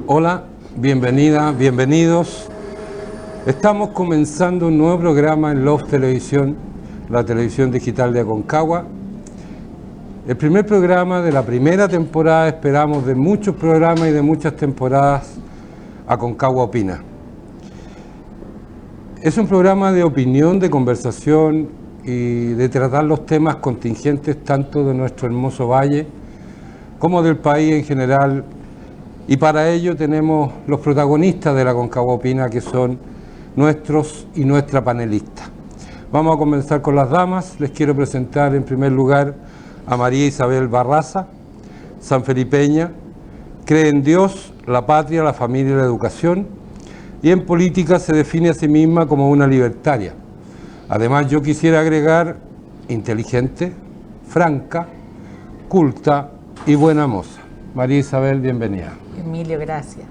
Hola, bienvenidas, bienvenidos. Estamos comenzando un nuevo programa en Love Televisión, la televisión digital de Aconcagua. El primer programa de la primera temporada, esperamos de muchos programas y de muchas temporadas, Aconcagua Opina. Es un programa de opinión, de conversación y de tratar los temas contingentes tanto de nuestro hermoso valle como del país en general. Y para ello tenemos los protagonistas de la Aconcagua Opina, que son nuestros y nuestra panelista. Vamos a comenzar con las damas. Les quiero presentar en primer lugar a María Isabel Barraza, sanfelipeña, cree en Dios, la patria, la familia y la educación, y en política se define a sí misma como una libertaria. Además, yo quisiera agregar inteligente, franca, culta y buena moza. María Isabel, bienvenida. Emilio, gracias.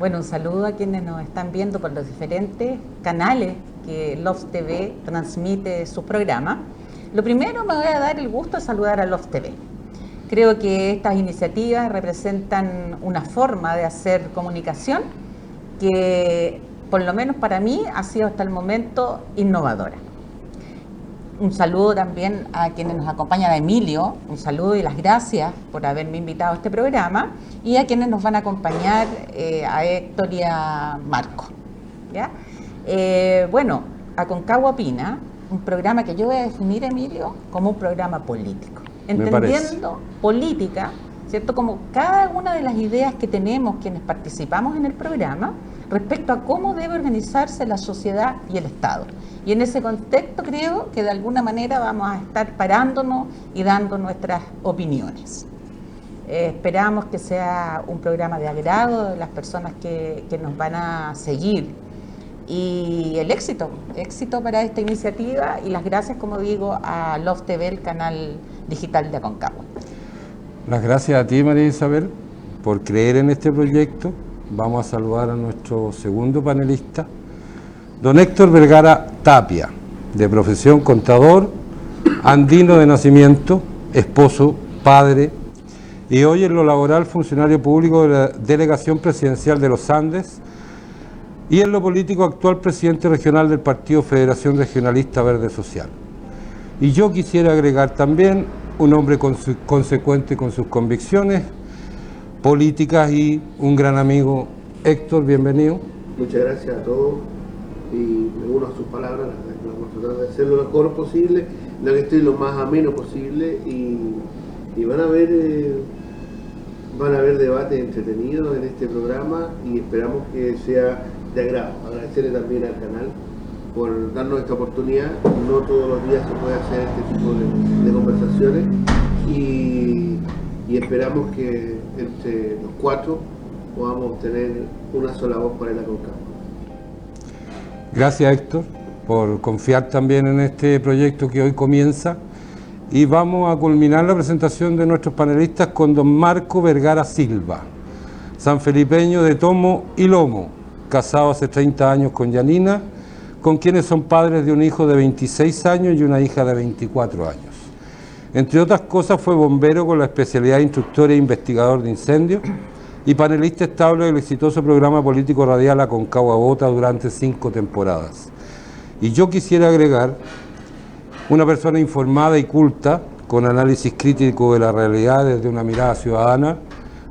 Bueno, un saludo a quienes nos están viendo por los diferentes canales que Love TV transmite sus programas. Lo primero, me voy a dar el gusto de saludar a Love TV. Creo que estas iniciativas representan una forma de hacer comunicación que, por lo menos para mí, ha sido hasta el momento innovadora. Un saludo también a quienes nos acompañan, a Emilio, un saludo y las gracias por haberme invitado a este programa, y a quienes nos van a acompañar, a Héctor y a Marco. ¿Ya? Bueno, Aconcagua Opina, un programa que yo voy a definir, Emilio, como un programa político. Entendiendo política, ¿cierto? Como cada una de las ideas que tenemos quienes participamos en el programa respecto a cómo debe organizarse la sociedad y el Estado. Y en ese contexto creo que de alguna manera vamos a estar parándonos y dando nuestras opiniones. Esperamos que sea un programa de agrado de las personas que nos van a seguir. Y el éxito para esta iniciativa, y las gracias, como digo, a Love TV, el canal digital de Aconcagua. Las gracias a ti, María Isabel, por creer en este proyecto. Vamos a saludar a nuestro segundo panelista, don Héctor Vergara Tapia, de profesión contador, andino de nacimiento, esposo, padre, y hoy en lo laboral funcionario público de la Delegación Presidencial de los Andes, y en lo político actual presidente regional del Partido Federación Regionalista Verde Social. Y yo quisiera agregar también un hombre consecuente con sus convicciones políticas y un gran amigo. Héctor, bienvenido. Muchas gracias a todos y me uno a sus palabras. Vamos a tratar de hacerlo lo mejor posible, lo más ameno posible, y van a haber debates entretenidos en este programa y esperamos que sea de agrado. Agradecerle también al canal por darnos esta oportunidad. No todos los días se puede hacer este tipo de conversaciones y esperamos que entre los cuatro podamos tener una sola voz para el Aconcagua. Gracias, Héctor, por confiar también en este proyecto que hoy comienza, y vamos a culminar la presentación de nuestros panelistas con don Marco Vergara Silva, sanfelipeño de tomo y lomo, casado hace 30 años con Yanina, con quienes son padres de un hijo de 26 años y una hija de 24 años. Entre otras cosas, fue bombero con la especialidad de instructor e investigador de incendios y panelista estable del exitoso programa político radial Aconcagua Vota durante 5 temporadas. Y yo quisiera agregar una persona informada y culta, con análisis crítico de la realidad desde una mirada ciudadana,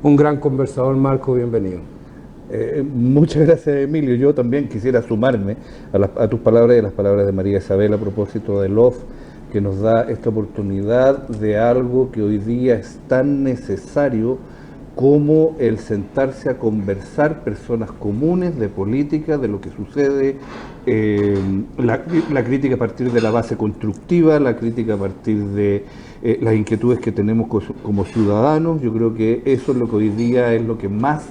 un gran conversador. Marco, bienvenido. Muchas gracias, Emilio. Yo también quisiera sumarme a tus palabras y a las palabras de María Isabel a propósito de Love, que nos da esta oportunidad de algo que hoy día es tan necesario como el sentarse a conversar personas comunes de política, de lo que sucede, la crítica a partir de la base constructiva, la crítica a partir de las inquietudes que tenemos como ciudadanos. Yo creo que eso es lo que hoy día es lo que más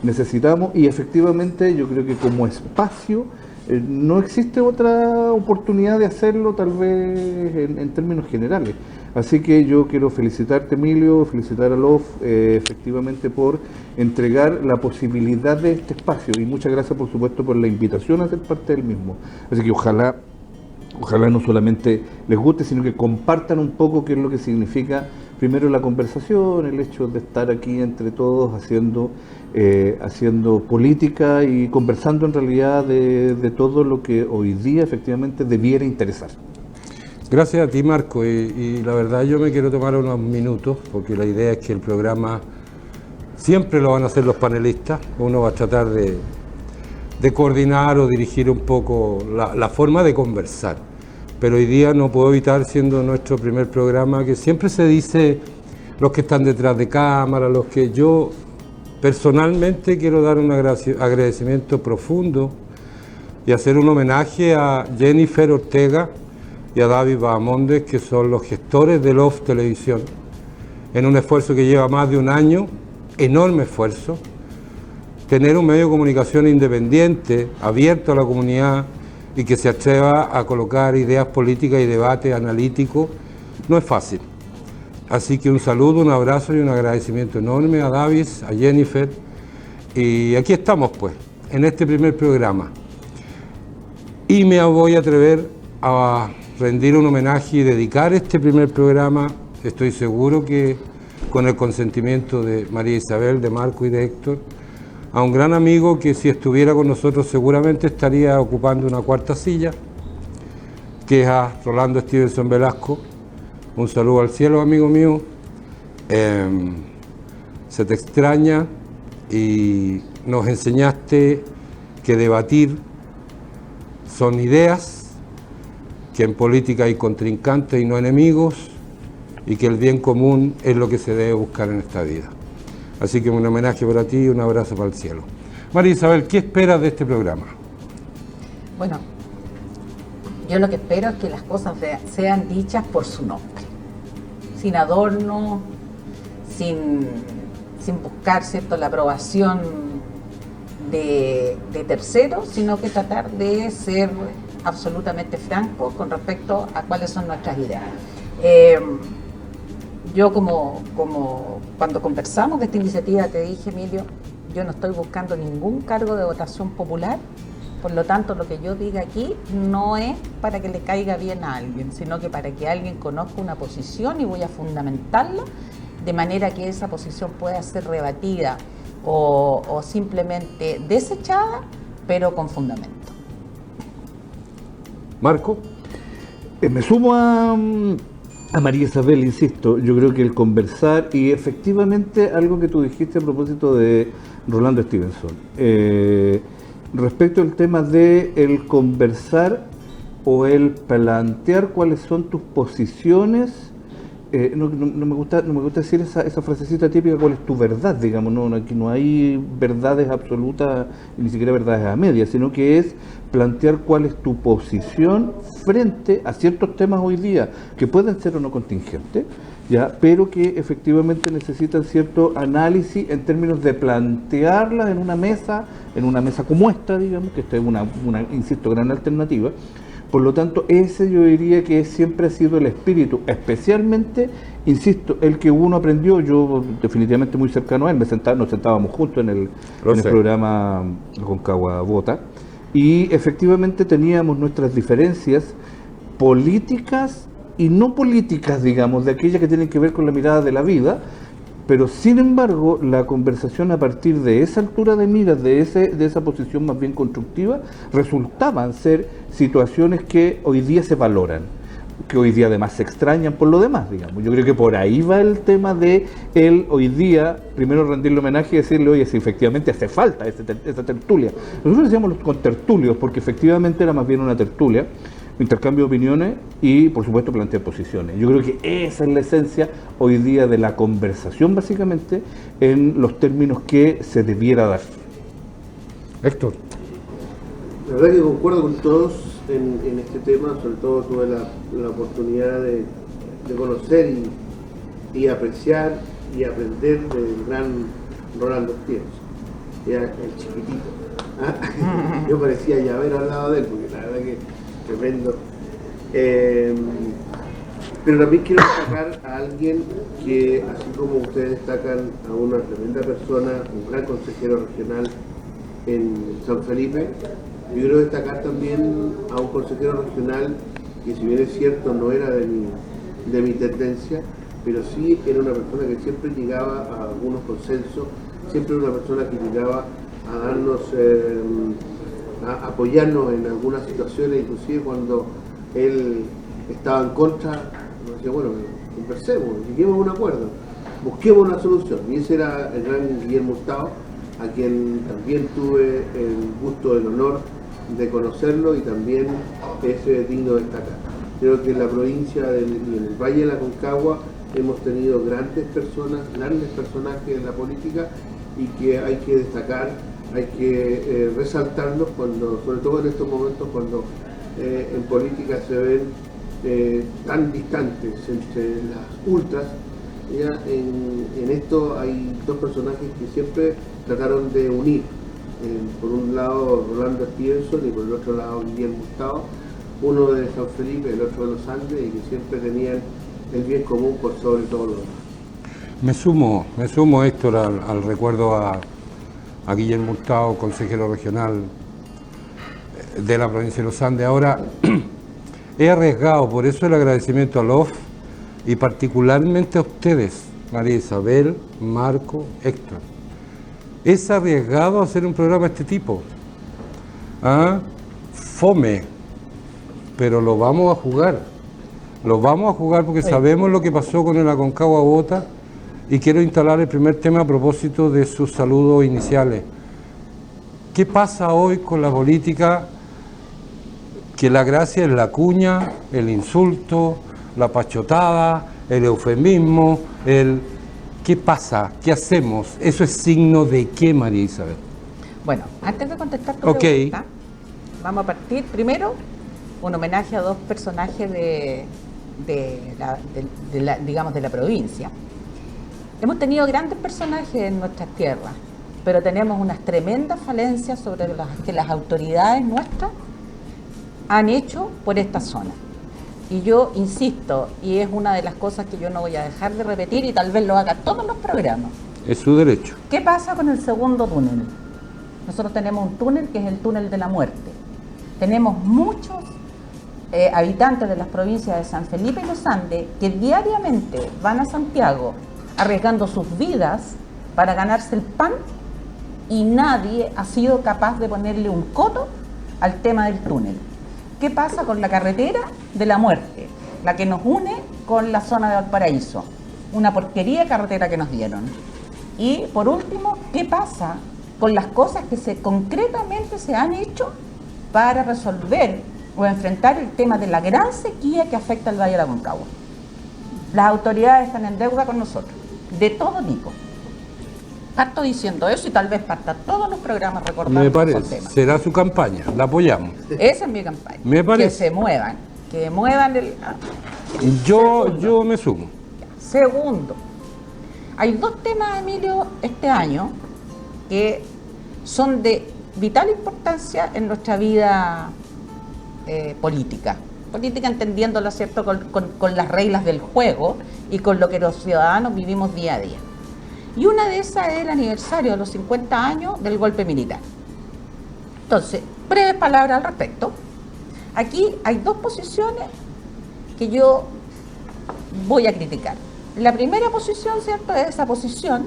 necesitamos, y efectivamente yo creo que como espacio no existe otra oportunidad de hacerlo, tal vez en términos generales. Así que yo quiero felicitarte, Emilio, felicitar a Love, efectivamente, por entregar la posibilidad de este espacio, y muchas gracias, por supuesto, por la invitación a ser parte del mismo. Así que ojalá ojalá no solamente les guste, sino que compartan un poco qué es lo que significa primero la conversación, el hecho de estar aquí entre todos haciendo política y conversando en realidad de todo lo que hoy día efectivamente debiera interesar. Gracias a ti, Marco, y la verdad yo me quiero tomar unos minutos, porque la idea es que el programa siempre lo van a hacer los panelistas, uno va a tratar de coordinar o dirigir un poco la forma de conversar, pero hoy día no puedo evitar, siendo nuestro primer programa, que siempre se dice los que están detrás de cámara, los que yo personalmente quiero dar un agradecimiento profundo y hacer un homenaje a Jennifer Ortega y a David Bahamondes, que son los gestores de Love Televisión, en un esfuerzo que lleva más de un año, enorme esfuerzo. Tener un medio de comunicación independiente, abierto a la comunidad y que se atreva a colocar ideas políticas y debate analítico, no es fácil. Así que un saludo, un abrazo y un agradecimiento enorme a David, a Jennifer. Y aquí estamos pues, en este primer programa. Y me voy a atrever a rendir un homenaje y dedicar este primer programa, estoy seguro que con el consentimiento de María Isabel, de Marco y de Héctor, a un gran amigo que si estuviera con nosotros seguramente estaría ocupando una cuarta silla, que es a Rolando Stevenson Velasco. Un saludo al cielo, amigo mío. Se te extraña y nos enseñaste que debatir son ideas, que en política hay contrincantes y no enemigos, y que el bien común es lo que se debe buscar en esta vida. Así que un homenaje para ti y un abrazo para el cielo. María Isabel, ¿qué esperas de este programa? Bueno, yo lo que espero es que las cosas sean dichas por su nombre, sin adorno, sin buscar, ¿cierto?, la aprobación de terceros, sino que tratar de ser absolutamente franco con respecto a cuáles son nuestras ideas. Yo como cuando conversamos de esta iniciativa te dije, Emilio, yo no estoy buscando ningún cargo de votación popular, por lo tanto lo que yo diga aquí no es para que le caiga bien a alguien, sino que para que alguien conozca una posición y voy a fundamentarla de manera que esa posición pueda ser rebatida o simplemente desechada, pero con fundamento. Marco. Me sumo a María Isabel, insisto, yo creo que el conversar y efectivamente algo que tú dijiste a propósito de Rolando Stevenson, respecto al tema de el conversar o el plantear cuáles son tus posiciones, no me gusta decir esa frasecita típica, cuál es tu verdad, digamos, aquí no hay verdades absolutas, ni siquiera verdades a medias, sino que es plantear cuál es tu posición frente a ciertos temas hoy día, que pueden ser o no contingentes, ¿ya?, pero que efectivamente necesitan cierto análisis en términos de plantearlas en una mesa como esta, digamos, que esta es una insisto, gran alternativa. Por lo tanto, ese yo diría que siempre ha sido el espíritu, especialmente, insisto, el que uno aprendió, yo definitivamente muy cercano a él, nos sentábamos juntos en el programa Aconcagua Vota, y efectivamente teníamos nuestras diferencias políticas y no políticas, digamos, de aquellas que tienen que ver con la mirada de la vida, pero sin embargo la conversación a partir de esa altura de miras, de esa posición más bien constructiva, resultaban ser situaciones que hoy día se valoran, que hoy día además se extrañan por lo demás, digamos. Yo creo que por ahí va el tema de él hoy día, primero rendirle homenaje y decirle, oye, si efectivamente hace falta esa tertulia. Nosotros decíamos los contertulios porque efectivamente era más bien una tertulia, intercambio de opiniones y, por supuesto, plantear posiciones. Yo creo que esa es la esencia hoy día de la conversación, básicamente, en los términos que se debiera dar. Héctor. La verdad que concuerdo con todos en este tema, sobre todo tuve la oportunidad de conocer y apreciar y aprender del gran Rolando Stevenson, el chiquitito. Yo parecía ya haber hablado de él, porque la verdad que tremendo. Pero también quiero destacar a alguien que, así como ustedes destacan a una tremenda persona, un gran consejero regional en San Felipe, yo quiero destacar también a un consejero regional que si bien es cierto no era de mi tendencia, pero sí era una persona que siempre llegaba a algunos consensos, siempre una persona que llegaba a darnos, a apoyarnos en algunas situaciones, inclusive cuando él estaba en contra, nos decía, bueno, conversemos, lleguemos a un acuerdo, busquemos una solución. Y ese era el gran Guillermo Hurtado, a quien también tuve el gusto, el honor de conocerlo, y también es digno de destacar. Creo que en la provincia y en el Valle de la Aconcagua hemos tenido grandes personajes en la política, y que hay que destacar, hay que resaltarlos, sobre todo en estos momentos cuando en política se ven tan distantes entre las ultras. Ya, en esto hay dos personajes que siempre trataron de unir, por un lado Rolando Stevenson y por el otro lado Guillermo Hurtado, uno de San Felipe, el otro de los Andes, y que siempre tenían el bien común por sobre todo lo demás. Me sumo Héctor al recuerdo a Guillermo Hurtado, consejero regional de la provincia de los Andes. Ahora, he arriesgado, por eso el agradecimiento a LOF y particularmente a ustedes, María Isabel, Marco, Héctor. Es arriesgado hacer un programa de este tipo. Fome, pero lo vamos a jugar. Lo vamos a jugar porque sabemos lo que pasó con el Aconcagua Vota, y quiero instalar el primer tema a propósito de sus saludos iniciales. ¿Qué pasa hoy con la política? Que la gracia es la cuña, el insulto, la pachotada, el eufemismo, ¿qué pasa? ¿Qué hacemos? ¿Eso es signo de qué, María Isabel? Bueno, antes de contestar tu pregunta, vamos a partir primero un homenaje a dos personajes de la provincia. Hemos tenido grandes personajes en nuestras tierras, pero tenemos unas tremendas falencias sobre las que las autoridades nuestras han hecho por esta zona. Y yo insisto, y es una de las cosas que yo no voy a dejar de repetir, y tal vez lo haga todos los programas. Es su derecho. ¿Qué pasa con el segundo túnel? Nosotros tenemos un túnel que es el túnel de la muerte. Tenemos muchos habitantes de las provincias de San Felipe y los Andes que diariamente van a Santiago arriesgando sus vidas para ganarse el pan, y nadie ha sido capaz de ponerle un coto al tema del túnel. ¿Qué pasa con la carretera de la muerte? La que nos une con la zona de Valparaíso. Una porquería de carretera que nos dieron. Y por último, ¿qué pasa con las cosas que concretamente se han hecho para resolver o enfrentar el tema de la gran sequía que afecta al Valle de la Aconcagua? Las autoridades están en deuda con nosotros, de todo tipo. Parto diciendo eso, y tal vez parta todos los programas recordando Me esos parece, temas. será su campaña, la apoyamos. Esa es mi campaña. Me parece. Que se muevan, que muevan el... Yo me sumo. Segundo, hay dos temas, Emilio, este año que son de vital importancia en nuestra vida política. Política entendiéndolo, ¿cierto?, con las reglas del juego y con lo que los ciudadanos vivimos día a día. Y una de esas es el aniversario de los 50 años del golpe militar. Entonces, breves palabras al respecto. Aquí hay dos posiciones que yo voy a criticar. La primera posición, ¿cierto?, es esa posición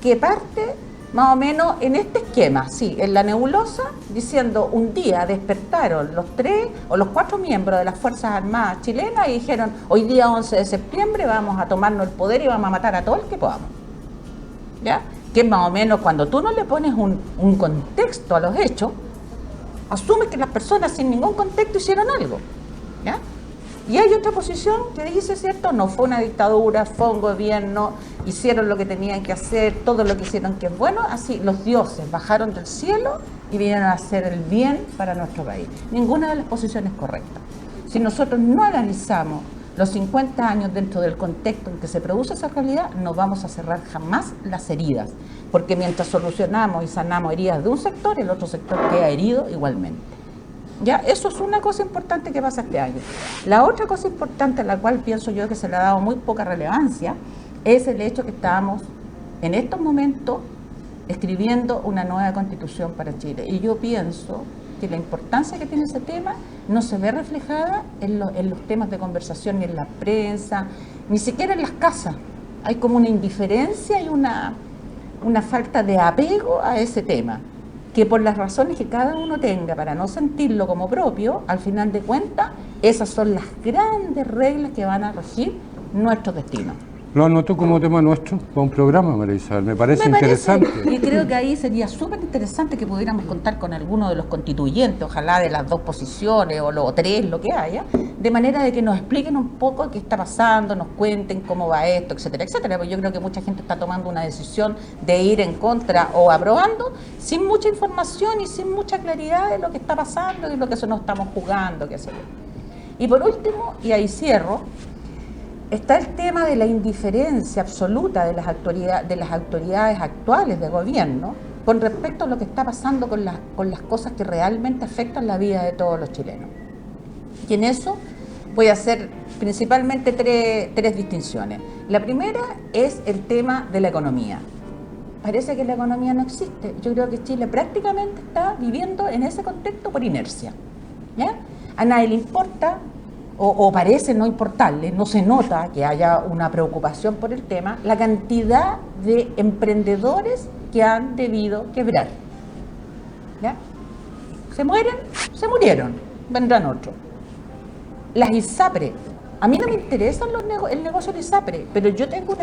que parte más o menos en este esquema, sí, en la nebulosa, diciendo un día despertaron los 3 o los 4 miembros de las Fuerzas Armadas chilenas y dijeron, hoy día 11 de septiembre vamos a tomarnos el poder y vamos a matar a todo el que podamos. ¿Ya? Que más o menos cuando tú no le pones un contexto a los hechos, asumes que las personas sin ningún contexto hicieron algo. ¿Ya? Y hay otra posición que dice, ¿cierto? No fue una dictadura, fue un gobierno, hicieron lo que tenían que hacer, todo lo que hicieron que es bueno, así los dioses bajaron del cielo y vinieron a hacer el bien para nuestro país. Ninguna de las posiciones es correcta. Si nosotros no analizamos los 50 años dentro del contexto en que se produce esa realidad, no vamos a cerrar jamás las heridas, porque mientras solucionamos y sanamos heridas de un sector, el otro sector queda herido igualmente. Ya, eso es una cosa importante que pasa este año. La otra cosa importante, a la cual pienso yo que se le ha dado muy poca relevancia, es el hecho que estamos en estos momentos escribiendo una nueva constitución para Chile. Y yo pienso que la importancia que tiene ese tema no se ve reflejada en los temas de conversación ni en la prensa, ni siquiera en las casas. Hay como una indiferencia y una falta de apego a ese tema, que por las razones que cada uno tenga para no sentirlo como propio, al final de cuentas, esas son las grandes reglas que van a regir nuestro destino. Lo anoto como tema nuestro para un programa, María Isabel, me parece interesante. Y creo que ahí sería súper interesante que pudiéramos contar con alguno de los constituyentes, ojalá de las dos posiciones o los tres, lo que haya, de manera de que nos expliquen un poco qué está pasando, nos cuenten cómo va esto, etcétera, etcétera. Porque yo creo que mucha gente está tomando una decisión de ir en contra o aprobando sin mucha información y sin mucha claridad de lo que está pasando y lo que se nos estamos jugando, qué sé yo. Y por último, y ahí cierro, está el tema de la indiferencia absoluta de las autoridades actuales de gobierno con respecto a lo que está pasando con las cosas que realmente afectan la vida de todos los chilenos. Y en eso voy a hacer principalmente tres distinciones. La primera es el tema de la economía. Parece que la economía no existe. Yo creo que Chile prácticamente está viviendo en ese contexto por inercia, ¿ya? A nadie le importa, o parece no importarle, no se nota que haya una preocupación por el tema, la cantidad de emprendedores que han debido quebrar. ¿Ya? Se mueren, se murieron, vendrán otros. Las ISAPRE, a mí no me interesan el negocio de ISAPRE, pero yo tengo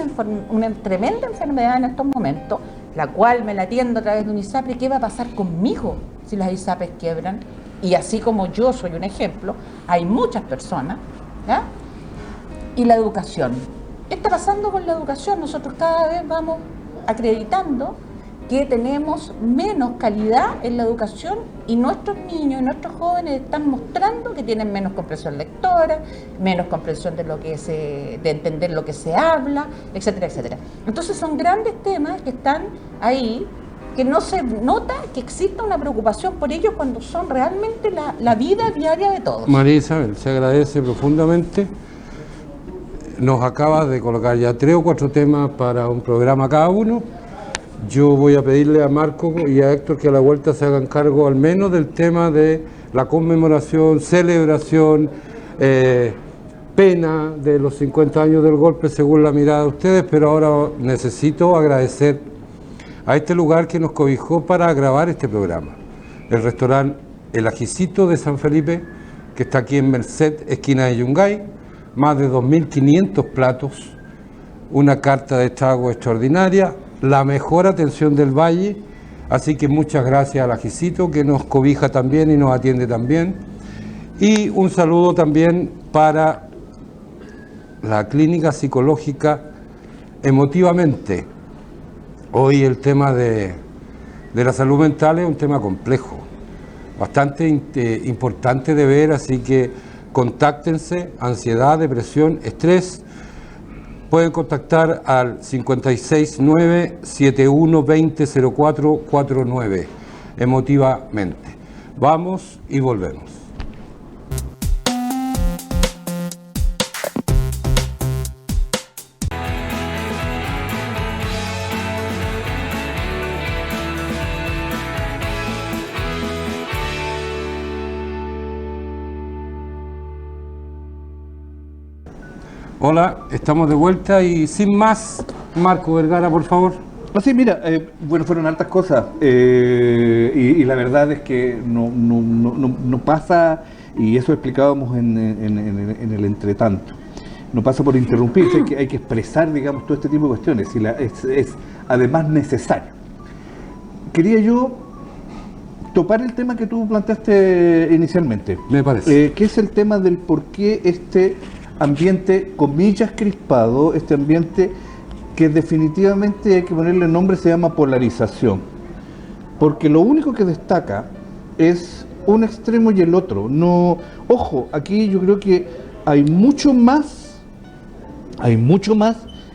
una tremenda enfermedad en estos momentos, la cual me la atiendo a través de un ISAPRE. ¿Qué va a pasar conmigo si las ISAPRES quiebran? Y así como yo soy un ejemplo, hay muchas personas, ¿ya? Y la educación. ¿Qué está pasando con la educación? Nosotros cada vez vamos acreditando que tenemos menos calidad en la educación y nuestros niños y nuestros jóvenes están mostrando que tienen menos comprensión lectora, menos comprensión de entender lo que se habla, etcétera, etcétera. Entonces son grandes temas que están ahí, que no se nota que exista una preocupación por ellos cuando son realmente la vida diaria de todos. María Isabel, se agradece profundamente. Nos acabas de colocar ya 3 o 4 temas para un programa cada uno. Yo voy a pedirle a Marco y a Héctor que a la vuelta se hagan cargo al menos del tema de la conmemoración, celebración, pena de los 50 años del golpe según la mirada de ustedes, pero ahora necesito agradecer a este lugar que nos cobijó para grabar este programa, el restaurante El Ajicito de San Felipe, que está aquí en Merced, esquina de Yungay, más de 2.500 platos, una carta de trago extraordinaria, la mejor atención del Valle, así que muchas gracias al Ajicito que nos cobija también y nos atiende también, y un saludo también para la clínica psicológica Emotivamente. Hoy el tema de la salud mental es un tema complejo, bastante importante de ver, así que contáctense, ansiedad, depresión, estrés. Pueden contactar al 569-7120-0449, Emotivamente. Vamos y volvemos. Hola, estamos de vuelta y sin más, Marco Vergara, por favor. Sí, mira, bueno, fueron hartas cosas y la verdad es que no pasa, y eso explicábamos en el entretanto, no pasa por interrumpirse, hay que expresar, digamos, todo este tipo de cuestiones, y es además necesario. Quería yo topar el tema que tú planteaste inicialmente. Me parece. Que es el tema del por qué este ambiente, comillas, crispado, este ambiente que definitivamente hay que ponerle nombre, se llama polarización. Porque lo único que destaca es un extremo y el otro. No, ojo, aquí yo creo que hay mucho más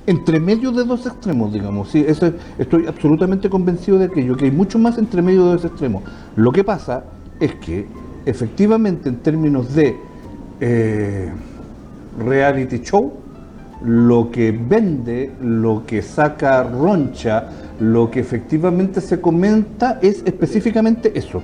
entre medio de dos extremos, digamos. Sí, eso estoy absolutamente convencido de aquello, que hay mucho más entre medio de dos extremos. Lo que pasa es que efectivamente en términos de reality show, lo que vende, lo que saca roncha, lo que efectivamente se comenta es específicamente eso.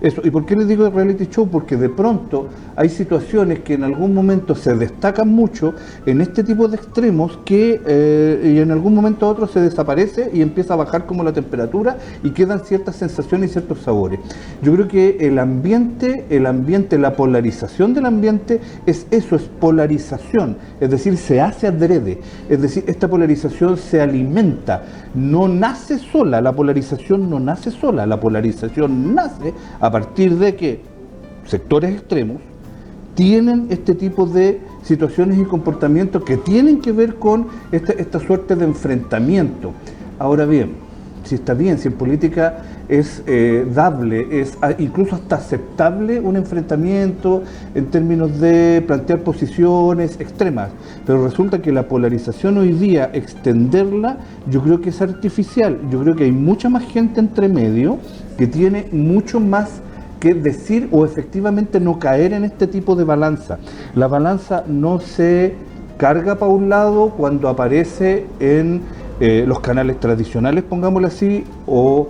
Eso. ¿Y por qué les digo reality show? Porque de pronto hay situaciones que en algún momento se destacan mucho en este tipo de extremos que y en algún momento a otro se desaparece y empieza a bajar como la temperatura y quedan ciertas sensaciones y ciertos sabores. Yo creo que el ambiente, la polarización del ambiente es eso, es polarización, es decir, se hace adrede, es decir, esta polarización se alimenta, no nace sola, la polarización no nace sola, la polarización nace a partir de que sectores extremos tienen este tipo de situaciones y comportamientos que tienen que ver con esta suerte de enfrentamiento. Ahora bien, si está bien, si en política es dable, es incluso hasta aceptable un enfrentamiento en términos de plantear posiciones extremas, pero resulta que la polarización hoy día, extenderla, yo creo que es artificial. Yo creo que hay mucha más gente entre medio que tiene mucho más que decir o efectivamente no caer en este tipo de balanza. La balanza no se carga para un lado cuando aparece en los canales tradicionales, pongámoslo así, o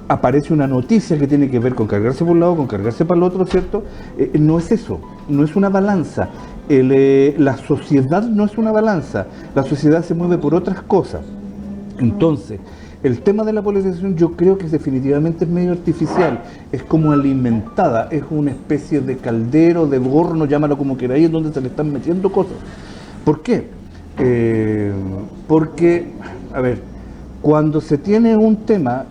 aparece una noticia que tiene que ver con cargarse por un lado, con cargarse para el otro, ¿cierto? No es eso, no es una balanza. La sociedad no es una balanza, la sociedad se mueve por otras cosas. Entonces, el tema de la polarización yo creo que definitivamente es medio artificial, es como alimentada, es una especie de caldero, de horno, llámalo como queráis, en donde se le están metiendo cosas. ¿Por qué? Porque, a ver, cuando se tiene un tema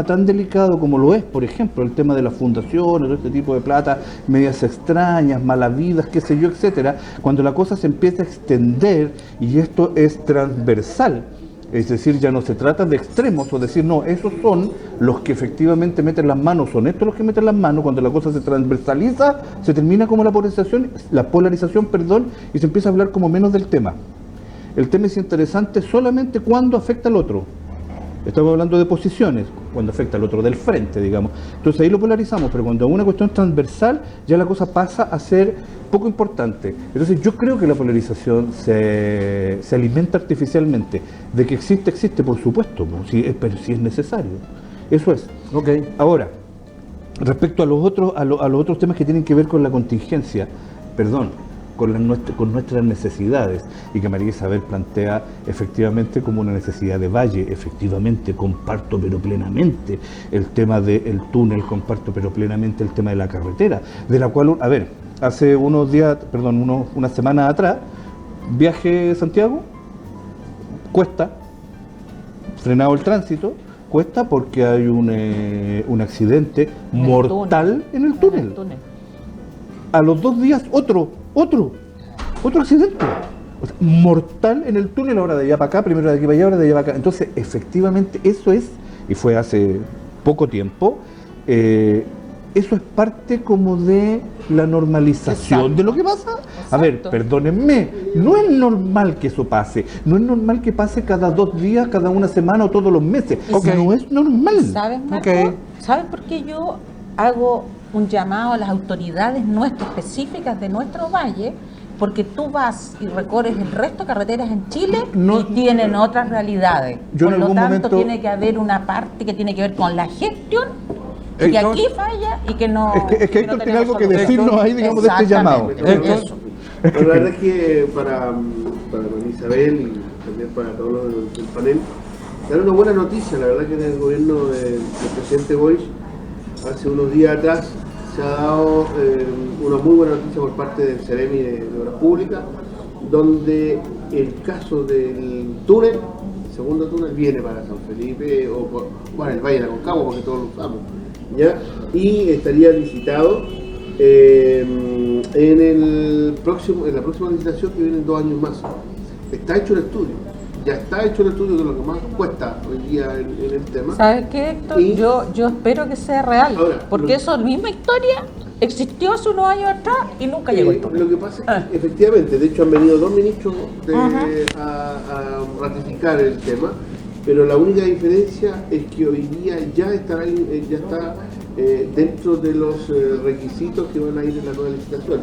tan delicado como lo es, por ejemplo, el tema de las fundaciones, todo este tipo de plata, medias extrañas, malavidas, qué sé yo, etcétera, cuando la cosa se empieza a extender y esto es transversal, es decir, ya no se trata de extremos o decir, no, esos son los que efectivamente meten las manos, son estos los que meten las manos, cuando la cosa se transversaliza, se termina como la polarización, y se empieza a hablar como menos del tema. El tema es interesante solamente cuando afecta al otro. Estamos hablando de posiciones, cuando afecta al otro del frente, digamos. Entonces ahí lo polarizamos, pero cuando es una cuestión transversal, ya la cosa pasa a ser poco importante. Entonces yo creo que la polarización se alimenta artificialmente. De que existe, por supuesto, pero si es necesario. Eso es. Okay. Ahora, respecto a los otros temas que tienen que ver con la contingencia, con nuestras necesidades, y que María Isabel plantea efectivamente como una necesidad de valle. Efectivamente, comparto pero plenamente el tema del túnel, comparto pero plenamente el tema de la carretera, de la cual, a ver, hace unas semanas atrás, viaje a Santiago, cuesta, frenado el tránsito, cuesta porque hay un accidente mortal en el túnel. A los 2 días otro accidente, o sea, mortal en el túnel, ahora de allá para acá, primero de aquí para allá, ahora de allá para acá. Entonces, efectivamente, eso es, y fue hace poco tiempo, eso es parte como de la normalización. Exacto. De lo que pasa. Exacto. A ver, perdónenme, no es normal que eso pase, no es normal que pase cada 2 días, cada una semana o todos los meses. Okay. No es normal. ¿Sabes, Marco? Okay. ¿Sabes por qué yo hago un llamado a las autoridades nuestras específicas de nuestro valle? Porque tú vas y recorres el resto de carreteras en Chile y tienen otras realidades. Por lo tanto, tiene que haber una parte que tiene que ver con la gestión, y que aquí falla y que no. Es que Héctor no tiene algo que decirnos ahí, digamos, de este llamado. Pero la verdad es que para María Isabel y también para todos los del panel, dar una buena noticia. La verdad que en el gobierno del presidente Boric, hace unos días atrás, se ha dado una muy buena noticia por parte del Ceremi de Obras Públicas, donde el caso del túnel, el segundo túnel, viene para San Felipe o por el Valle de Aconcagua, porque todos lo usamos, ¿ya? Y estaría licitado en la próxima licitación, que viene en 2 años más. Está hecho el estudio. Ya está hecho el estudio de lo que más cuesta hoy día en el tema. ¿Sabes qué, Héctor? Yo espero que sea real, ahora, porque esa misma historia existió hace unos años atrás y nunca llegó el túnel. Lo que pasa es que efectivamente, de hecho han venido 2 ministros a ratificar el tema, pero la única diferencia es que hoy día ya está dentro de los requisitos que van a ir en la nueva licitación.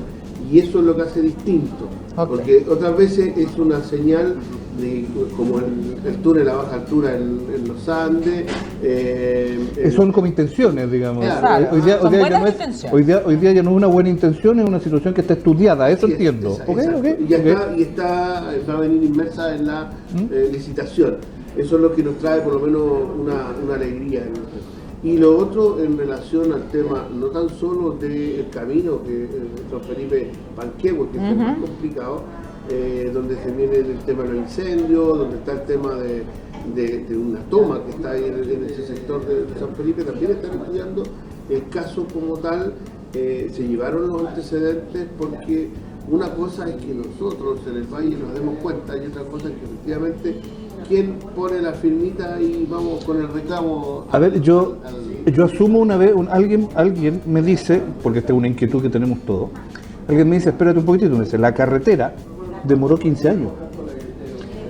Y eso es lo que hace distinto, porque otras veces es una señal como el túnel a baja altura en los Andes. Son como intenciones, digamos. Claro, son buenas ya no intenciones. hoy día ya no es una buena intención, es una situación que está estudiada, eso entiendo. Exacto. Y va a venir inmersa en la licitación. Eso es lo que nos trae por lo menos una alegría. Y lo otro en relación al tema, no tan solo del camino que San Felipe Panquehue, que es más complicado, donde se viene el tema de los incendios, donde está el tema de una toma que está ahí en ese sector de San Felipe, también están estudiando el caso como tal. Se llevaron los antecedentes porque una cosa es que nosotros en el valle nos demos cuenta y otra cosa es que efectivamente quién pone la firmita y vamos con el reclamo. A ver, yo asumo una vez, alguien me dice, porque esta es una inquietud que tenemos todos, alguien me dice, espérate un poquitito, me dice, la carretera demoró 15 años.